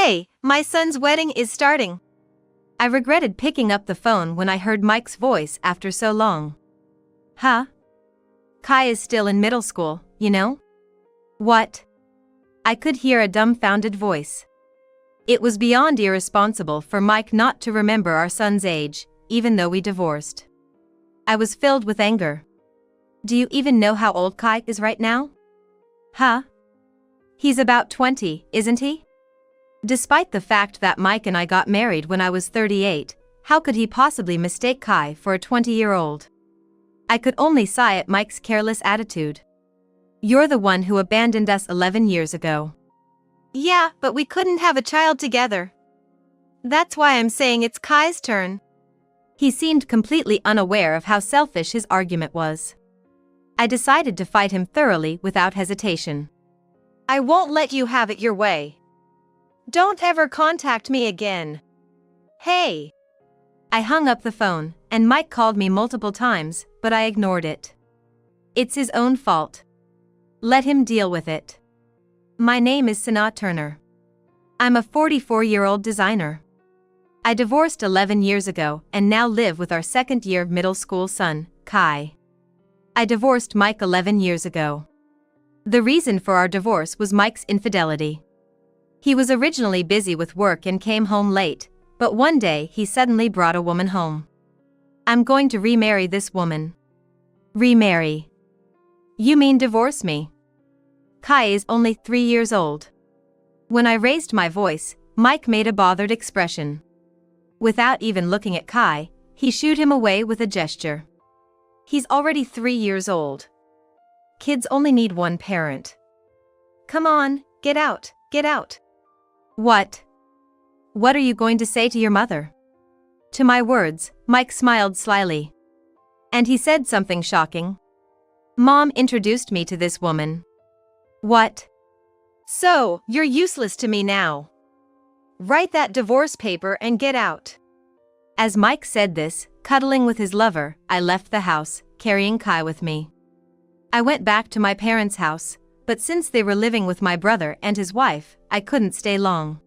Hey, my son's wedding is starting. I regretted picking up the phone when I heard Mike's voice after so long. Huh? Kai is still in middle school, you know? What? I could hear a dumbfounded voice. It was beyond irresponsible for Mike not to remember our son's age, even though we divorced. I was filled with anger. Do you even know how old Kai is right now? Huh? He's about 20, isn't he? Despite the fact that Mike and I got married when I was 38, how could he possibly mistake Kai for a 20-year-old? I could only sigh at Mike's careless attitude. You're the one who abandoned us 11 years ago. Yeah, but we couldn't have a child together. That's why I'm saying it's Kai's turn. He seemed completely unaware of how selfish his argument was. I decided to fight him thoroughly without hesitation. I won't let you have it your way. Don't ever contact me again. Hey! I hung up the phone, and Mike called me multiple times, but I ignored it. It's his own fault. Let him deal with it. My name is Sana Turner. I'm a 44-year-old designer. I divorced 11 years ago and now live with our second-year middle school son, Kai. I divorced Mike 11 years ago. The reason for our divorce was Mike's infidelity. He was originally busy with work and came home late, but one day he suddenly brought a woman home. I'm going to remarry this woman. Remarry? You mean divorce me? Kai is only 3 years old. When I raised my voice, Mike made a bothered expression. Without even looking at Kai, he shooed him away with a gesture. He's already 3 years old. Kids only need one parent. Come on, get out, get out. What? What are you going to say to your mother? To my words, Mike smiled slyly. And he said something shocking. Mom introduced me to this woman. What? So, you're useless to me now. Write that divorce paper and get out. As Mike said this, cuddling with his lover, I left the house, carrying Kai with me. I went back to my parents' house, but since they were living with my brother and his wife, I couldn't stay long.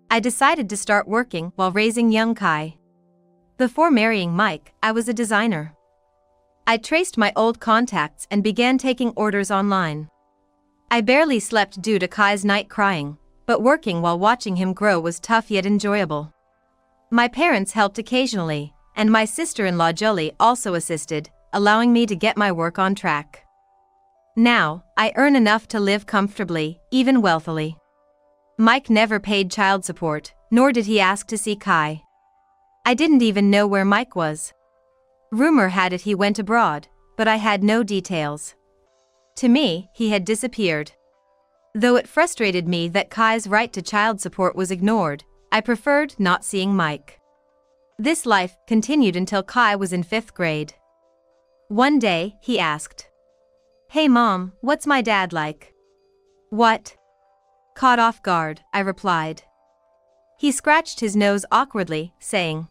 I decided to start working while raising young Kai. Before marrying Mike, I was a designer. I traced my old contacts and began taking orders online. I barely slept due to Kai's night crying, but working while watching him grow was tough yet enjoyable. My parents helped occasionally, and my sister-in-law Jolie also assisted, allowing me to get my work on track. Now, I earn enough to live comfortably, even wealthily. Mike never paid child support, nor did he ask to see Kai. I didn't even know where Mike was. Rumor had it he went abroad, but I had no details. To me, he had disappeared. Though it frustrated me that Kai's right to child support was ignored, I preferred not seeing Mike. This life continued until Kai was in 5th grade. One day, he asked, "Hey Mom, what's my dad like?" What? Caught off guard, I replied. He scratched his nose awkwardly, saying,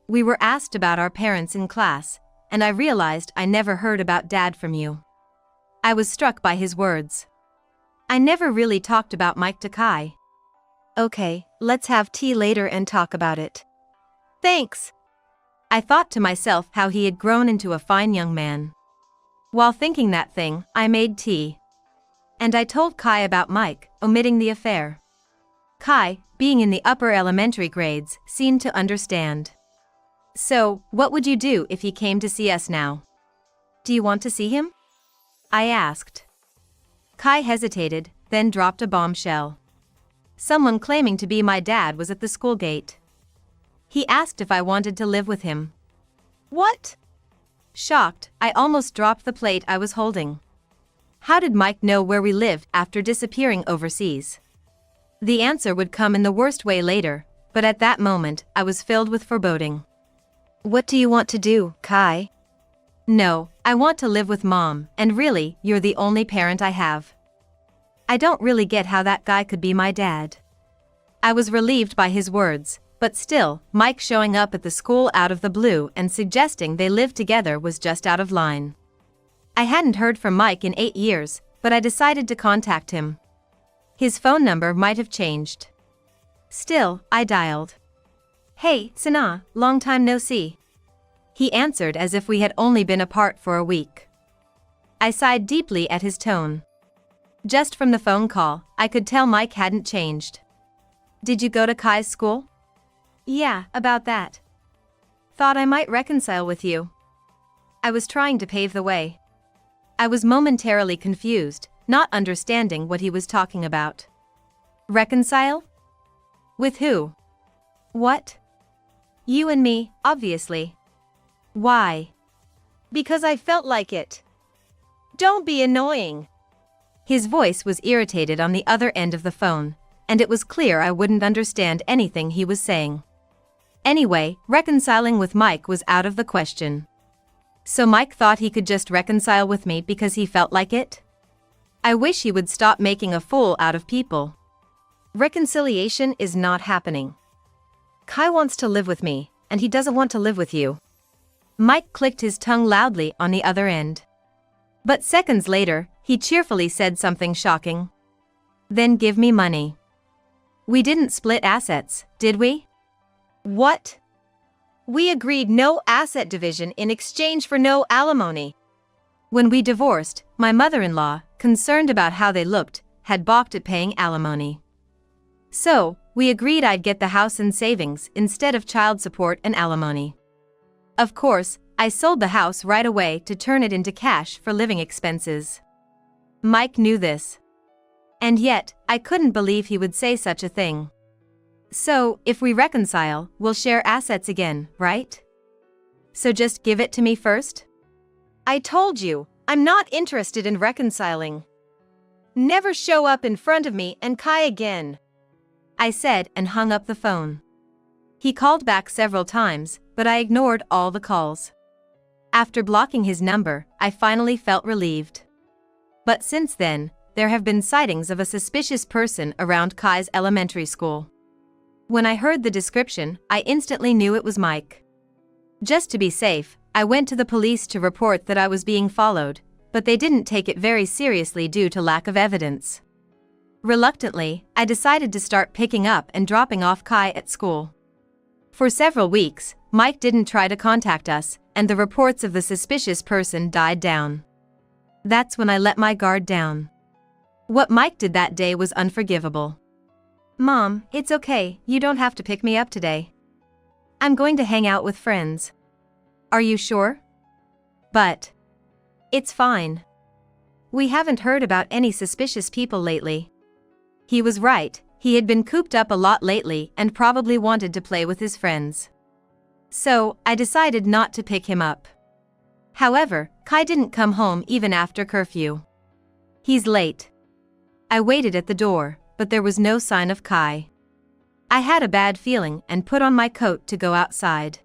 "We were asked about our parents in class, and I realized I never heard about Dad from you." I was struck by his words. I never really talked about Mike to Kai. Okay, let's have tea later and talk about it. Thanks. I thought to myself how he had grown into a fine young man. While thinking that thing, I made tea. And I told Kai about Mike, omitting the affair. Kai, being in the upper elementary grades, seemed to understand. So, what would you do if he came to see us now? Do you want to see him? I asked. Kai hesitated, then dropped a bombshell. Someone claiming to be my dad was at the school gate. He asked if I wanted to live with him. What? Shocked, I almost dropped the plate I was holding. How did Mike know where we lived after disappearing overseas? The answer would come in the worst way later, but at that moment, I was filled with foreboding. What do you want to do, Kai? No, I want to live with Mom, and really, you're the only parent I have. I don't really get how that guy could be my dad. I was relieved by his words, but still, Mike showing up at the school out of the blue and suggesting they lived together was just out of line. I hadn't heard from Mike in 8 years, but I decided to contact him. His phone number might have changed. Still, I dialed. "Hey, Sana, long time no see." He answered as if we had only been apart for a week. I sighed deeply at his tone. Just from the phone call, I could tell Mike hadn't changed. "Did you go to Kai's school?" "Yeah, about that. Thought I might reconcile with you." I was trying to pave the way. I was momentarily confused, not understanding what he was talking about. Reconcile? With who? What? You and me, obviously. Why? Because I felt like it. Don't be annoying. His voice was irritated on the other end of the phone, and it was clear I wouldn't understand anything he was saying. Anyway, reconciling with Mike was out of the question. So Mike thought he could just reconcile with me because he felt like it? I wish he would stop making a fool out of people. Reconciliation is not happening. Kai wants to live with me, and he doesn't want to live with you. Mike clicked his tongue loudly on the other end. But seconds later, he cheerfully said something shocking. "Then give me money." We didn't split assets, did we? What? We agreed no asset division in exchange for no alimony. When we divorced, my mother-in-law, concerned about how they looked, had balked at paying alimony. So, we agreed I'd get the house and savings instead of child support and alimony. Of course, I sold the house right away to turn it into cash for living expenses. Mike knew this. And yet, I couldn't believe he would say such a thing. "So, if we reconcile, we'll share assets again, right? So just give it to me first?" "I told you, I'm not interested in reconciling. Never show up in front of me and Kai again," I said and hung up the phone. He called back several times, but I ignored all the calls. After blocking his number, I finally felt relieved. But since then, there have been sightings of a suspicious person around Kai's elementary school. When I heard the description, I instantly knew it was Mike. Just to be safe, I went to the police to report that I was being followed, but they didn't take it very seriously due to lack of evidence. Reluctantly, I decided to start picking up and dropping off Kai at school. For several weeks, Mike didn't try to contact us, and the reports of the suspicious person died down. That's when I let my guard down. What Mike did that day was unforgivable. "Mom, it's okay, you don't have to pick me up today. I'm going to hang out with friends." "Are you sure?" "But it's fine. We haven't heard about any suspicious people lately." He was right, he had been cooped up a lot lately and probably wanted to play with his friends. So, I decided not to pick him up. However, Kai didn't come home even after curfew. "He's late." I waited at the door, but there was no sign of Kai. I had a bad feeling and put on my coat to go outside.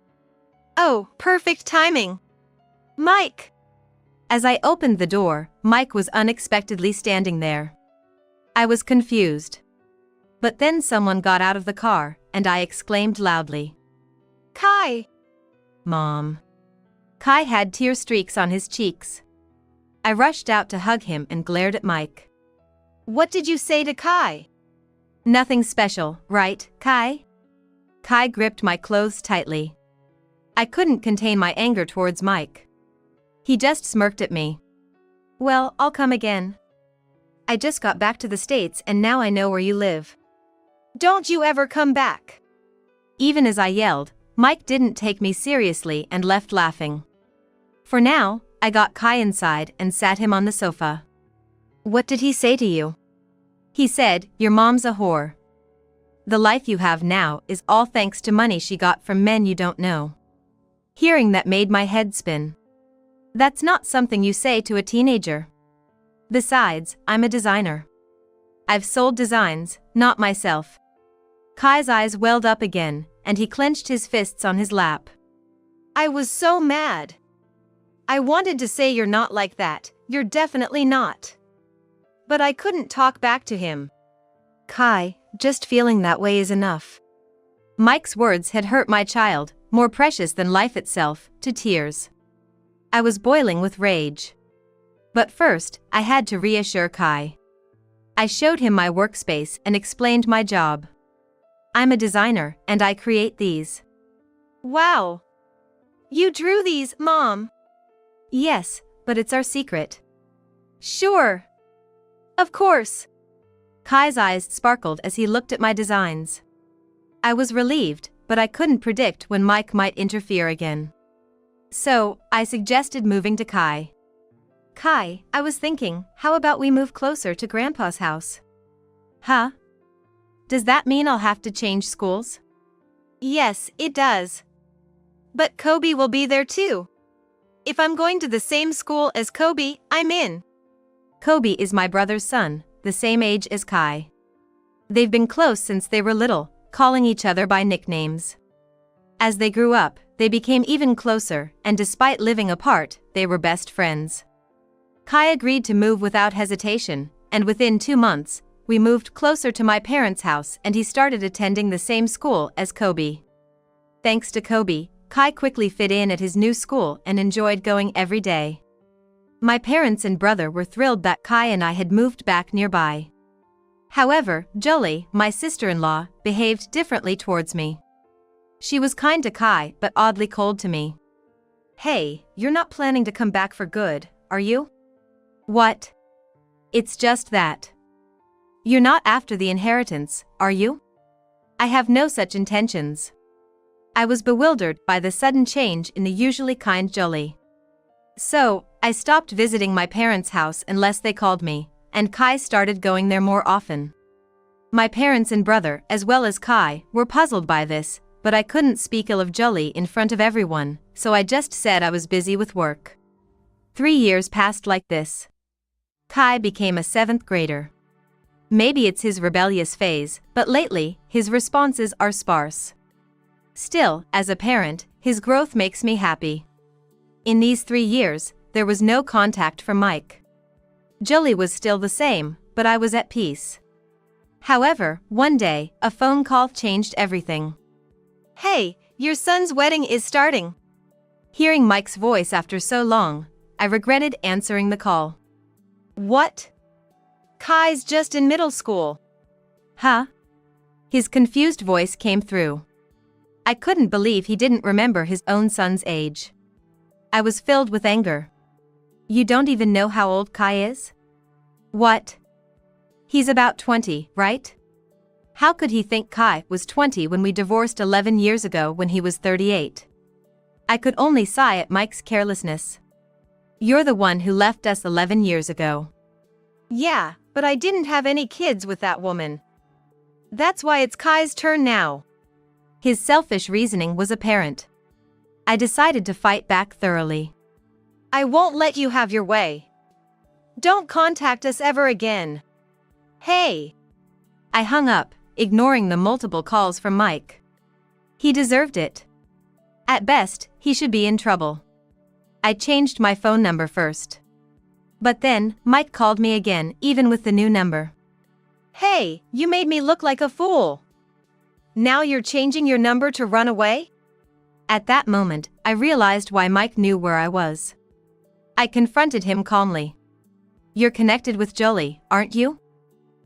"Oh, perfect timing. Mike!" As I opened the door, Mike was unexpectedly standing there. I was confused. But then someone got out of the car, and I exclaimed loudly, "Kai!" "Mom." Kai had tear streaks on his cheeks. I rushed out to hug him and glared at Mike. "What did you say to Kai?" "Nothing special, right, Kai?" Kai gripped my clothes tightly. I couldn't contain my anger towards Mike. He just smirked at me. "Well, I'll come again. I just got back to the States and now I know where you live. Don't you ever come back." Even as I yelled, Mike didn't take me seriously and left laughing. For now, I got Kai inside and sat him on the sofa. "What did he say to you?" "He said, your mom's a whore. The life you have now is all thanks to money she got from men you don't know." Hearing that made my head spin. That's not something you say to a teenager. Besides, I'm a designer. I've sold designs, not myself. Kai's eyes welled up again, and he clenched his fists on his lap. "I was so mad. I wanted to say you're not like that, you're definitely not. But I couldn't talk back to him." "Kai, just feeling that way is enough." Mike's words had hurt my child, more precious than life itself, to tears. I was boiling with rage. But first, I had to reassure Kai. I showed him my workspace and explained my job. I'm a designer, and I create these. Wow. You drew these, Mom? Yes, but it's our secret. Sure. Of course. Kai's eyes sparkled as he looked at my designs. I was relieved, but I couldn't predict when Mike might interfere again. So, I suggested moving to Kai. Kai, I was thinking, how about we move closer to Grandpa's house? Huh? Does that mean I'll have to change schools? Yes, it does. But Kobe will be there too. If I'm going to the same school as Kobe, I'm in. Kobe is my brother's son, the same age as Kai. They've been close since they were little, calling each other by nicknames. As they grew up, they became even closer, and despite living apart, they were best friends. Kai agreed to move without hesitation, and within 2 months, we moved closer to my parents' house and he started attending the same school as Kobe. Thanks to Kobe, Kai quickly fit in at his new school and enjoyed going every day. My parents and brother were thrilled that Kai and I had moved back nearby. However, Jolie, my sister-in-law, behaved differently towards me. She was kind to Kai but oddly cold to me. Hey, you're not planning to come back for good, are you? What? It's just that. You're not after the inheritance, are you? I have no such intentions. I was bewildered by the sudden change in the usually kind Jolie. So, I stopped visiting my parents' house unless they called me, and Kai started going there more often. My parents and brother, as well as Kai, were puzzled by this, but I couldn't speak ill of Jolie in front of everyone, so I just said I was busy with work. 3 years passed like this. Kai became a 7th grader. Maybe it's his rebellious phase, but lately, his responses are sparse. Still, as a parent, his growth makes me happy. In these 3 years, there was no contact from Mike. Jolie was still the same, but I was at peace. However, one day, a phone call changed everything. Hey, your son's wedding is starting. Hearing Mike's voice after so long, I regretted answering the call. What? Kai's just in middle school. Huh? His confused voice came through. I couldn't believe he didn't remember his own son's age. I was filled with anger. You don't even know how old Kai is? What? He's about 20, right? How could he think Kai was 20 when we divorced 11 years ago when he was 38? I could only sigh at Mike's carelessness. You're the one who left us 11 years ago. Yeah, but I didn't have any kids with that woman. That's why it's Kai's turn now. His selfish reasoning was apparent. I decided to fight back thoroughly. I won't let you have your way. Don't contact us ever again. Hey! I hung up, ignoring the multiple calls from Mike. He deserved it. At best, he should be in trouble. I changed my phone number first. But then, Mike called me again, even with the new number. Hey, you made me look like a fool. Now you're changing your number to run away? At that moment, I realized why Mike knew where I was. I confronted him calmly. You're connected with Jolie, aren't you?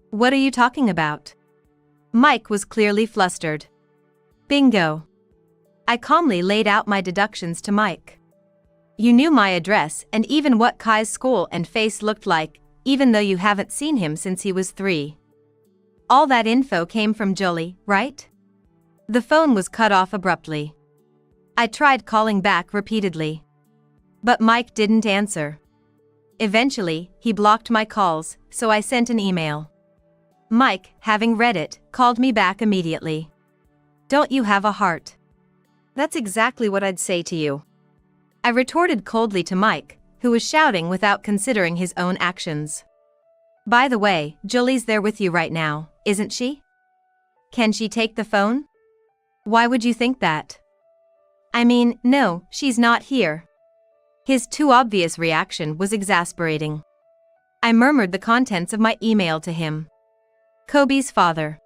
What are you talking about? Mike was clearly flustered. Bingo. I calmly laid out my deductions to Mike. You knew my address and even what Kai's school and face looked like, even though you haven't seen him since he was 3. All that info came from Jolie, right? The phone was cut off abruptly. I tried calling back repeatedly. But Mike didn't answer. Eventually, he blocked my calls, so I sent an email. Mike, having read it, called me back immediately. Don't you have a heart? That's exactly what I'd say to you. I retorted coldly to Mike, who was shouting without considering his own actions. By the way, Jolie's there with you right now, isn't she? Can she take the phone? Why would you think that? I mean, no, she's not here. His too obvious reaction was exasperating. I murmured the contents of my email to him. Kobe's father.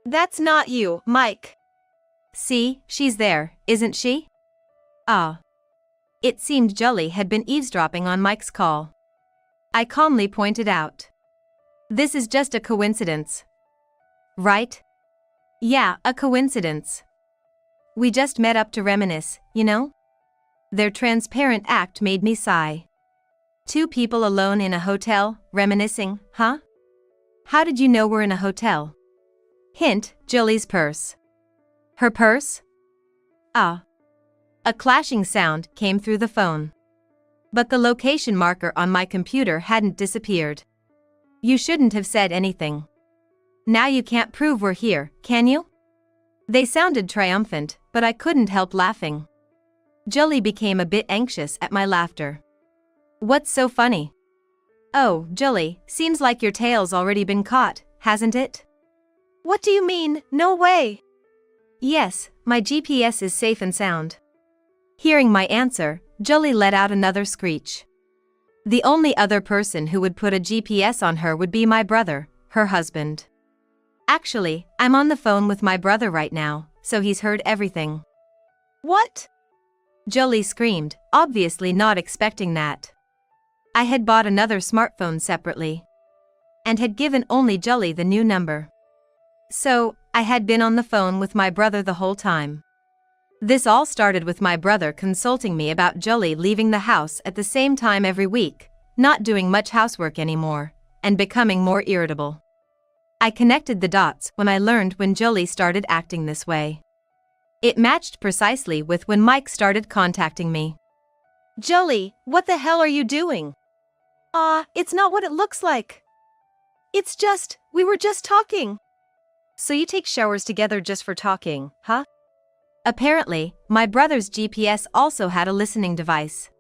That's not you, Mike. See, she's there, isn't she? Ah. It seemed Jolie had been eavesdropping on Mike's call. I calmly pointed out. This is just a coincidence. Right? Yeah, a coincidence. We just met up to reminisce, you know? Their transparent act made me sigh. Two people alone in a hotel, reminiscing, huh? How did you know we're in a hotel? Hint, Julie's purse. Her purse? Ah. A clashing sound came through the phone. But the location marker on my computer hadn't disappeared. You shouldn't have said anything. Now you can't prove we're here, can you? They sounded triumphant, but I couldn't help laughing. Julie became a bit anxious at my laughter. What's so funny? Oh, Julie, seems like your tail's already been caught, hasn't it? What do you mean, no way? Yes, my GPS is safe and sound. Hearing my answer, Julie let out another screech. The only other person who would put a GPS on her would be my brother, her husband. Actually, I'm on the phone with my brother right now, so he's heard everything. What? Julie screamed, obviously not expecting that. I had bought another smartphone separately and had given only Julie the new number. So, I had been on the phone with my brother the whole time. This all started with my brother consulting me about Julie leaving the house at the same time every week, not doing much housework anymore, and becoming more irritable. I connected the dots when I learned when Julie started acting this way. It matched precisely with when Mike started contacting me. Julie, what the hell are you doing? It's not what it looks like. It's just, we were just talking. So you take showers together just for talking, huh? Apparently, my brother's GPS also had a listening device.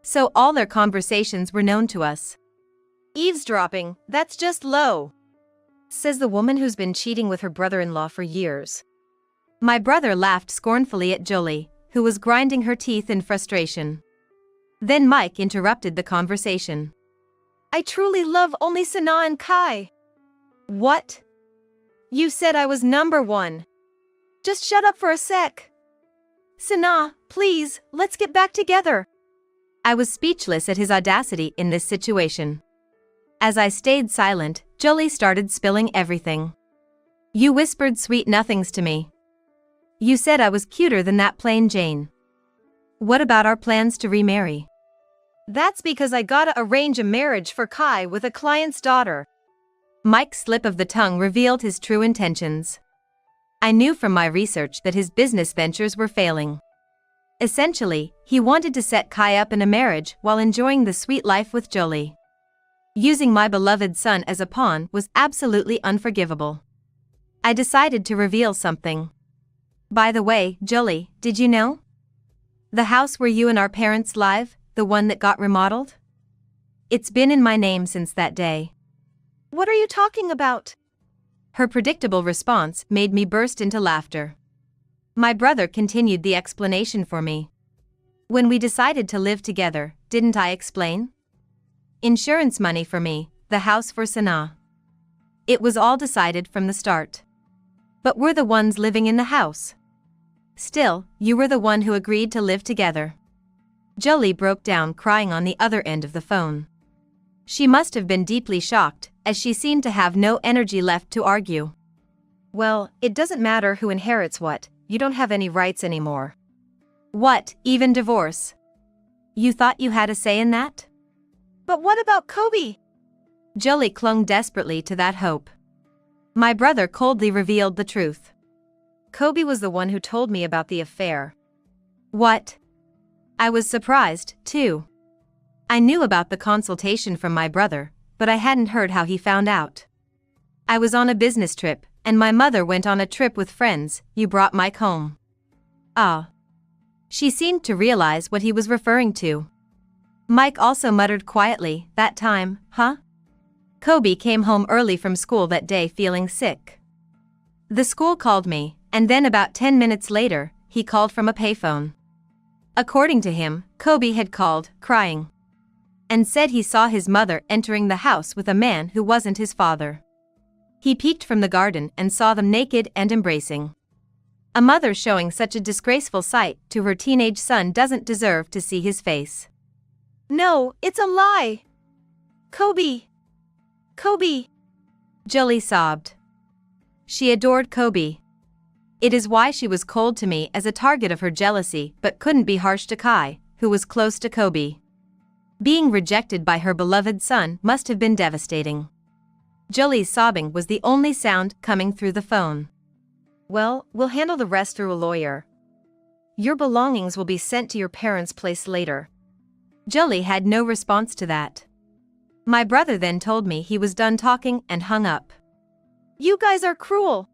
So all their conversations were known to us. Eavesdropping, that's just low. Says the woman who's been cheating with her brother-in-law for years. My brother laughed scornfully at Julie, who was grinding her teeth in frustration. Then Mike interrupted the conversation. I truly love only Sana and Kai. What? You said I was number one. Just shut up for a sec. Sana, please, let's get back together. I was speechless at his audacity in this situation. As I stayed silent, Julie started spilling everything. You whispered sweet nothings to me. You said I was cuter than that plain Jane. What about our plans to remarry? That's because I gotta arrange a marriage for Kai with a client's daughter. Mike's slip of the tongue revealed his true intentions. I knew from my research that his business ventures were failing. Essentially, he wanted to set Kai up in a marriage while enjoying the sweet life with Julie. Using my beloved son as a pawn was absolutely unforgivable. I decided to reveal something. By the way, Julie, did you know? The house where you and our parents live, the one that got remodeled? It's been in my name since that day. What are you talking about? Her predictable response made me burst into laughter. My brother continued the explanation for me. When we decided to live together, didn't I explain? Insurance money for me, the house for Sana. It was all decided from the start. But we're the ones living in the house. Still, you were the one who agreed to live together. Julie broke down crying on the other end of the phone. She must have been deeply shocked, as she seemed to have no energy left to argue. Well, it doesn't matter who inherits what, you don't have any rights anymore. What, even divorce? You thought you had a say in that? But what about Kobe? Julie clung desperately to that hope. My brother coldly revealed the truth. Kobe was the one who told me about the affair. What? I was surprised, too. I knew about the consultation from my brother, but I hadn't heard how he found out. I was on a business trip, and my mother went on a trip with friends. You brought Mike home. Ah. She seemed to realize what he was referring to. Mike also muttered quietly, that time, huh? Kobe came home early from school that day feeling sick. The school called me, and then about 10 minutes later, he called from a payphone. According to him, Kobe had called, crying, and said he saw his mother entering the house with a man who wasn't his father. He peeked from the garden and saw them naked and embracing. A mother showing such a disgraceful sight to her teenage son doesn't deserve to see his face. No, it's a lie. Kobe. Kobe. Julie sobbed. she adored Kobe. It is why she was cold to me as a target of her jealousy but couldn't be harsh to Kai, who was close to Kobe. Being rejected by her beloved son must have been devastating. Julie's sobbing was the only sound coming through the phone. Well, we'll handle the rest through a lawyer. Your belongings will be sent to your parents' place later. Julie had no response to that. My brother then told me he was done talking and hung up. You guys are cruel.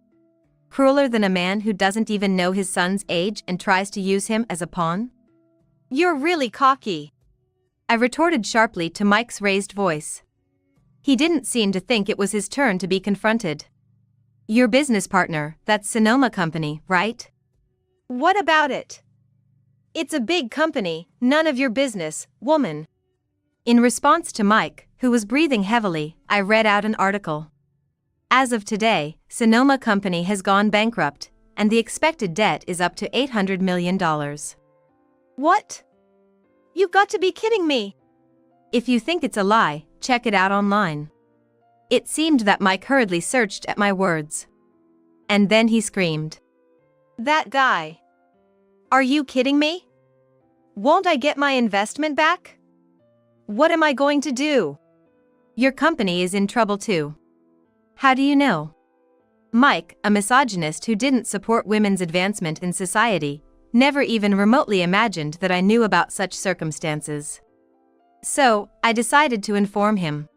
Crueler than a man who doesn't even know his son's age and tries to use him as a pawn? You're really cocky. I retorted sharply to Mike's raised voice. He didn't seem to think it was his turn to be confronted. Your business partner, that's Sonoma Company, right? What about it? It's a big company, none of your business, woman. In response to Mike, who was breathing heavily, I read out an article. As of today, Sonoma Company has gone bankrupt, and the expected debt is up to $800 million. What? You've got to be kidding me. If you think it's a lie, check it out online. It seemed that Mike hurriedly searched at my words. And then he screamed. That guy. Are you kidding me? Won't I get my investment back? What am I going to do? Your company is in trouble too. How do you know? Mike, a misogynist who didn't support women's advancement in society, never even remotely imagined that I knew about such circumstances. So, I decided to inform him.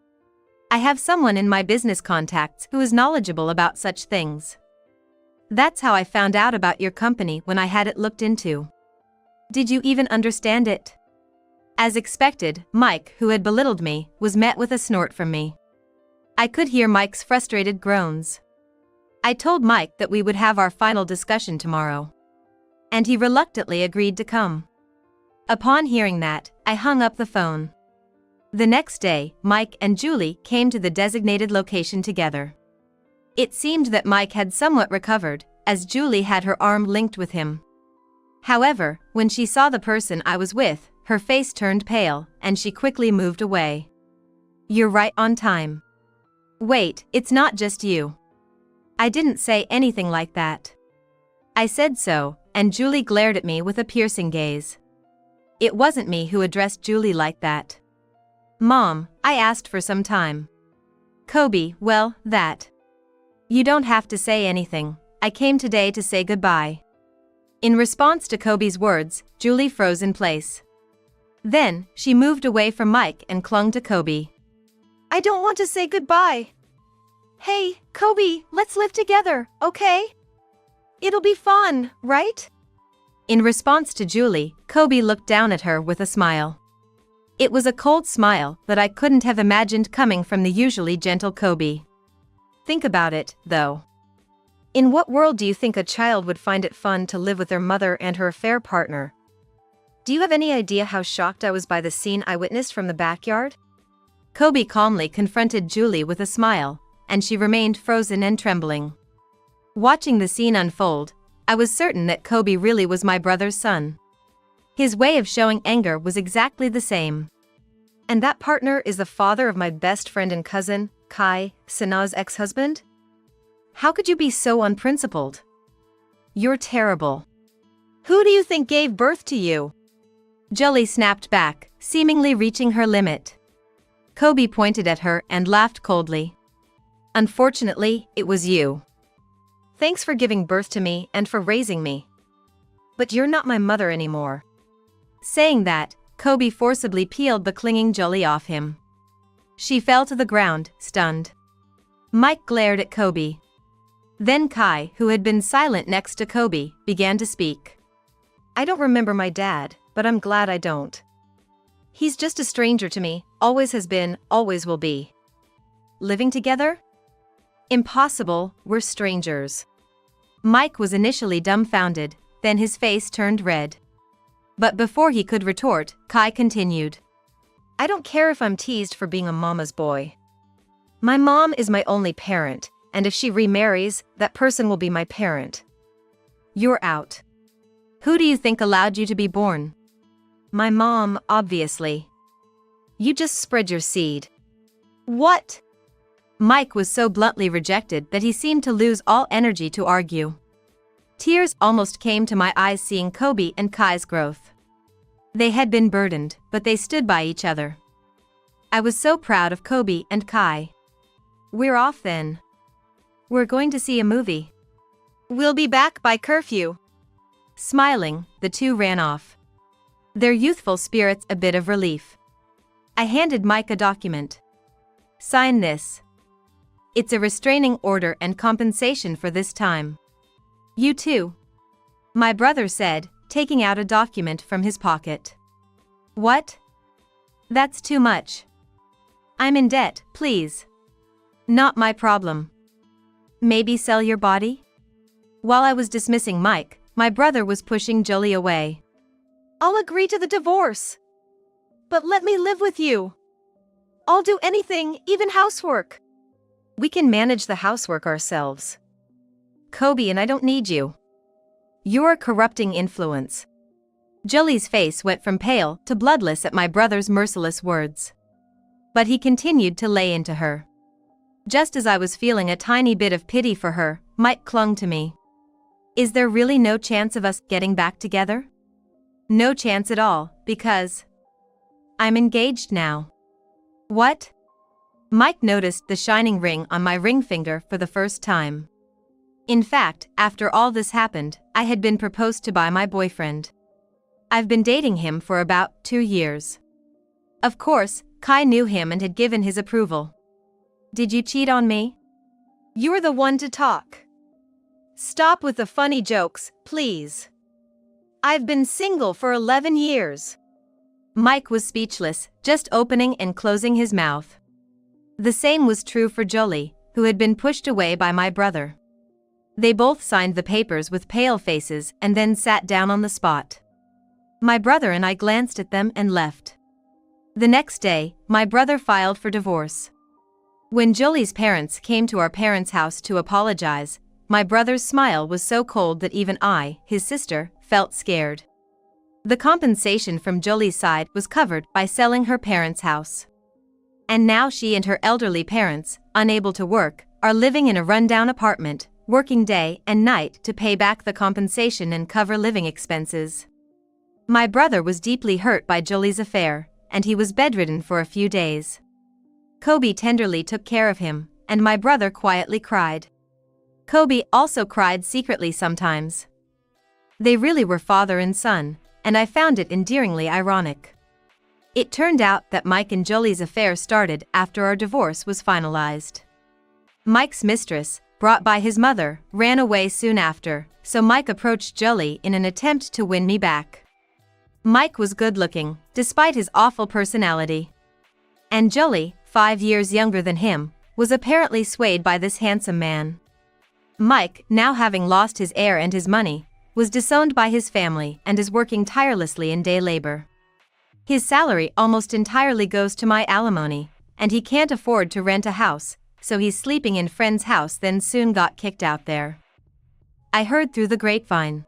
I have someone in my business contacts who is knowledgeable about such things. That's how I found out about your company when I had it looked into. Did you even understand it? As expected, Mike, who had belittled me, was met with a snort from me. I could hear Mike's frustrated groans. I told Mike that we would have our final discussion tomorrow. And he reluctantly agreed to come. Upon hearing that, I hung up the phone. The next day, Mike and Julie came to the designated location together. It seemed that Mike had somewhat recovered, as Julie had her arm linked with him. However, when she saw the person I was with, her face turned pale, and she quickly moved away. You're right on time. Wait, it's not just you. I didn't say anything like that. I said so, and Julie glared at me with a piercing gaze. It wasn't me who addressed Julie like that. Mom, I asked for some time. Kobe, well, that. You don't have to say anything. I came today to say goodbye. In response to Kobe's words, Julie froze in place. Then, she moved away from Mike and clung to Kobe. I don't want to say goodbye. Hey, Kobe, let's live together, okay? It'll be fun, right? In response to Julie, Kobe looked down at her with a smile. It was a cold smile that I couldn't have imagined coming from the usually gentle Kobe. Think about it, though. In what world do you think a child would find it fun to live with their mother and her affair partner? Do you have any idea how shocked I was by the scene I witnessed from the backyard? Kobe calmly confronted Julie with a smile, and she remained frozen and trembling. Watching the scene unfold, I was certain that Kobe really was my brother's son. His way of showing anger was exactly the same. And that partner is the father of my best friend and cousin, Kai, Sana's ex-husband? How could you be so unprincipled? You're terrible. Who do you think gave birth to you? Julie snapped back, seemingly reaching her limit. Kobe pointed at her and laughed coldly. Unfortunately, it was you. Thanks for giving birth to me and for raising me. But you're not my mother anymore. Saying that, Kobe forcibly peeled the clinging Julie off him. She fell to the ground, stunned. Mike glared at Kobe. Then Kai, who had been silent next to Kobe, began to speak. I don't remember my dad, but I'm glad I don't. He's just a stranger to me, always has been, always will be. Living together? Impossible, we're strangers. Mike was initially dumbfounded, then his face turned red. But before he could retort, Kai continued. I don't care if I'm teased for being a mama's boy. My mom is my only parent, and if she remarries, that person will be my parent. You're out. Who do you think allowed you to be born? My mom, obviously. You just spread your seed. What? Mike was so bluntly rejected that he seemed to lose all energy to argue. Tears almost came to my eyes seeing Kobe and Kai's growth. They had been burdened, but they stood by each other. I was so proud of Kobe and Kai. We're off then. We're going to see a movie. We'll be back by curfew. Smiling, the two ran off. Their youthful spirits a bit of relief. I handed Mike a document. Sign this. It's a restraining order and compensation for this time. You too. My brother said, taking out a document from his pocket. What? That's too much. I'm in debt, please. Not my problem. Maybe sell your body? While I was dismissing Mike, my brother was pushing Jolie away. I'll agree to the divorce. But let me live with you. I'll do anything, even housework. We can manage the housework ourselves. Kobe and I don't need you. You're a corrupting influence. Jolie's face went from pale to bloodless at my brother's merciless words. But he continued to lay into her. Just as I was feeling a tiny bit of pity for her, Mike clung to me. Is there really no chance of us getting back together? No chance at all, because I'm engaged now. What? Mike noticed the shining ring on my ring finger for the first time. In fact, after all this happened, I had been proposed to by my boyfriend. I've been dating him for about 2 years. Of course, Kai knew him and had given his approval. Did you cheat on me? You're the one to talk. Stop with the funny jokes, please. I've been single for 11 years. Mike was speechless, just opening and closing his mouth. The same was true for Jolie, who had been pushed away by my brother. They both signed the papers with pale faces and then sat down on the spot. My brother and I glanced at them and left. The next day, my brother filed for divorce. When Jolie's parents came to our parents' house to apologize, my brother's smile was so cold that even I, his sister, felt scared. The compensation from Jolie's side was covered by selling her parents' house. And now she and her elderly parents, unable to work, are living in a rundown apartment, working day and night to pay back the compensation and cover living expenses. My brother was deeply hurt by Jolie's affair, and he was bedridden for a few days. Kobe tenderly took care of him, and my brother quietly cried. Kobe also cried secretly sometimes. They really were father and son, and I found it endearingly ironic. It turned out that Mike and Jolie's affair started after our divorce was finalized. Mike's mistress, brought by his mother, ran away soon after, so Mike approached Jolie in an attempt to win me back. Mike was good-looking, despite his awful personality. And Jolie, 5 years younger than him, was apparently swayed by this handsome man. Mike, now having lost his heir and his money, was disowned by his family and is working tirelessly in day labor. His salary almost entirely goes to my alimony, and he can't afford to rent a house, so he's sleeping in friend's house then soon got kicked out there. I heard through the grapevine.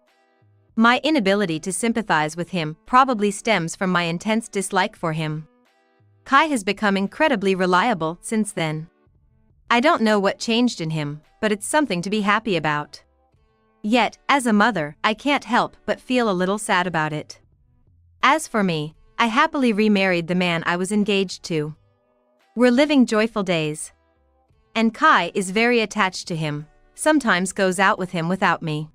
My inability to sympathize with him probably stems from my intense dislike for him. Kai has become incredibly reliable since then. I don't know what changed in him, but it's something to be happy about. Yet, as a mother, I can't help but feel a little sad about it. As for me, I happily remarried the man I was engaged to. We're living joyful days. And Kai is very attached to him, sometimes goes out with him without me.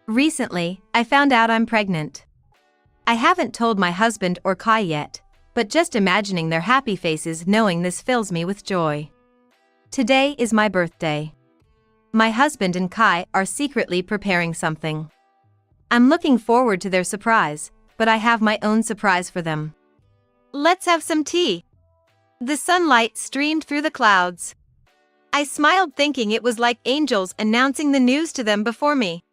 Recently, I found out I'm pregnant. I haven't told my husband or Kai yet, but just imagining their happy faces knowing this fills me with joy. Today is my birthday. My husband and Kai are secretly preparing something. I'm looking forward to their surprise, but I have my own surprise for them. Let's have some tea. The sunlight streamed through the clouds. I smiled thinking it was like angels announcing the news to them before me.